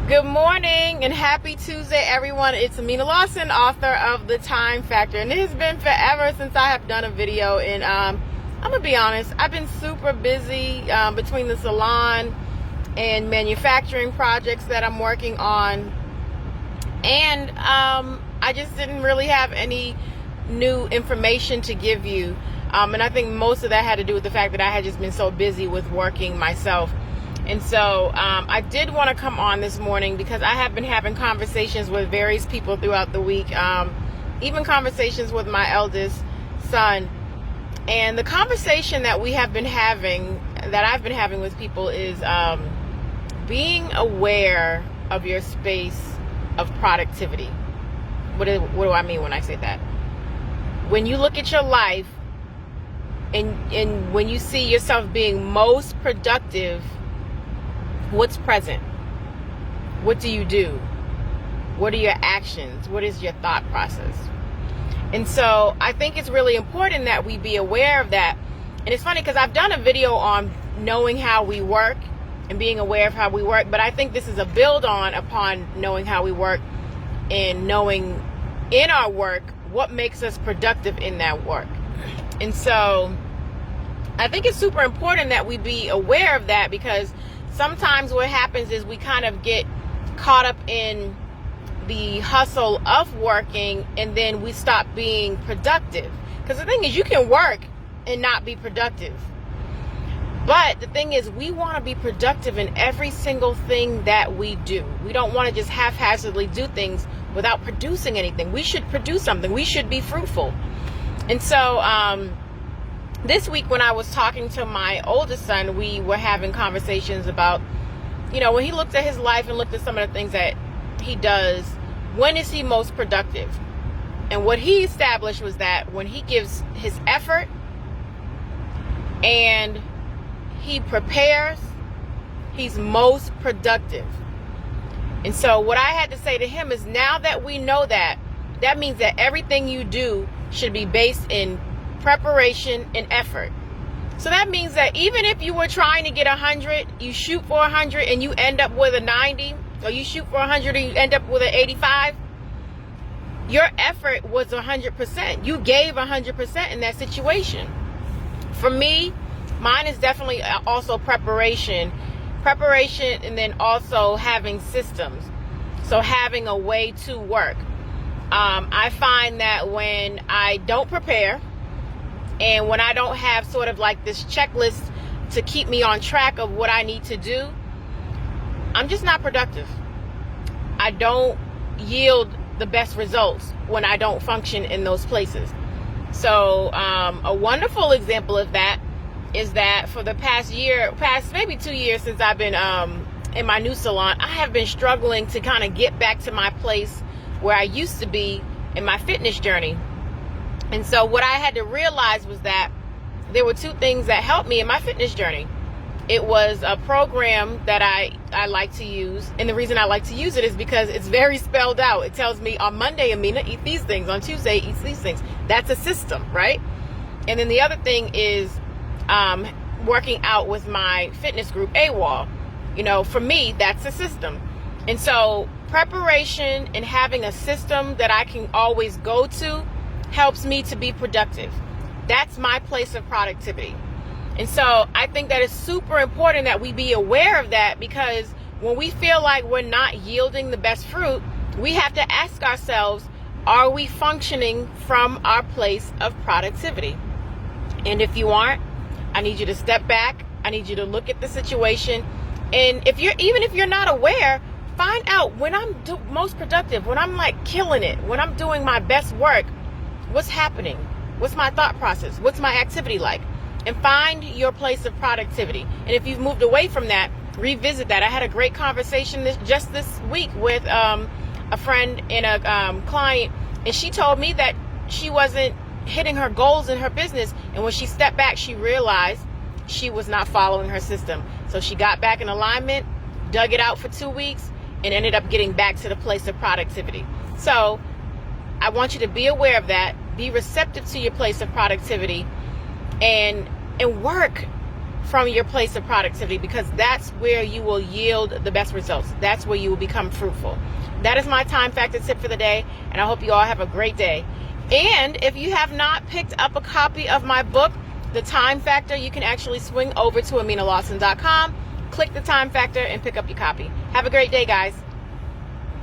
Good morning and happy Tuesday, everyone. It's Amina Lawson, author of The Time Factor, and it has been forever since I have done a video. And I'm gonna be honest, I've been super busy between the salon and manufacturing projects that I'm working on, and I just didn't really have any new information to give you. And I think most of that had to do with the fact that I had just been so busy with working myself. And so I did want to come on this morning because I have been having conversations with various people throughout the week, even conversations with my eldest son. And the conversation that we have been having, that I've been having with people, is being aware of your space of productivity. What do I mean when I say that? When you look at your life and when you see yourself being most productive, what's present? What do you do? What are your actions? What is your thought process? And so I think it's really important that we be aware of that. And it's funny because I've done a video on knowing how we work and being aware of how we work, but I think this is a build on upon knowing how we work and knowing in our work what makes us productive in that work. And so I think it's super important that we be aware of that, because sometimes what happens is we kind of get caught up in the hustle of working, and then we stop being productive. Because the thing is, you can work and not be productive. But the thing is, we want to be productive in every single thing that we do. We don't want to just haphazardly do things without producing anything. We should produce something. We should be fruitful. And so this week when I was talking to my oldest son, we were having conversations about, when he looked at his life and looked at some of the things that he does, when is he most productive? And what he established was that when he gives his effort and he prepares, he's most productive. And so what I had to say to him is, now that we know that, that means that everything you do should be based in preparation and effort. So that means that even if you were trying to get 100, you shoot for 100 and you end up with a 90, or you shoot for 100 and you end up with an 85, your effort was 100%. You gave 100% in that situation. For me, mine is definitely also preparation, and then also having systems. So having a way to work. I find that when I don't prepare, and when I don't have sort of like this checklist to keep me on track of what I need to do, I'm just not productive. I don't yield the best results when I don't function in those places. So a wonderful example of that is that for the past maybe 2 years since I've been in my new salon, I have been struggling to kind of get back to my place where I used to be in my fitness journey. And so what I had to realize was that there were two things that helped me in my fitness journey. It was a program that I like to use. And the reason I like to use it is because it's very spelled out. It tells me on Monday, Amina, eat these things. On Tuesday, eat these things. That's a system, right? And then the other thing is working out with my fitness group, AWOL. For me, that's a system. And so preparation and having a system that I can always go to helps me to be productive. That's my place of productivity. And so I think that it's super important that we be aware of that, because when we feel like we're not yielding the best fruit, we have to ask ourselves, are we functioning from our place of productivity? And if you aren't, I need you to step back. I need you to look at the situation. And even if you're not aware, find out when I'm most productive, when I'm like killing it, when I'm doing my best work, what's happening? What's my thought process? What's my activity like? And find your place of productivity. And if you've moved away from that, revisit that. I had a great conversation just this week with a friend and a client, and she told me that she wasn't hitting her goals in her business. And when she stepped back, she realized she was not following her system. So she got back in alignment, dug it out for 2 weeks, and ended up getting back to the place of productivity. So I want you to be aware of that. Be receptive to your place of productivity, and work from your place of productivity, because that's where you will yield the best results. That's where you will become fruitful. That is my time factor tip for the day, and I hope you all have a great day. And if you have not picked up a copy of my book, The Time Factor, you can actually swing over to AminaLawson.com, click The Time Factor, and pick up your copy. Have a great day, guys.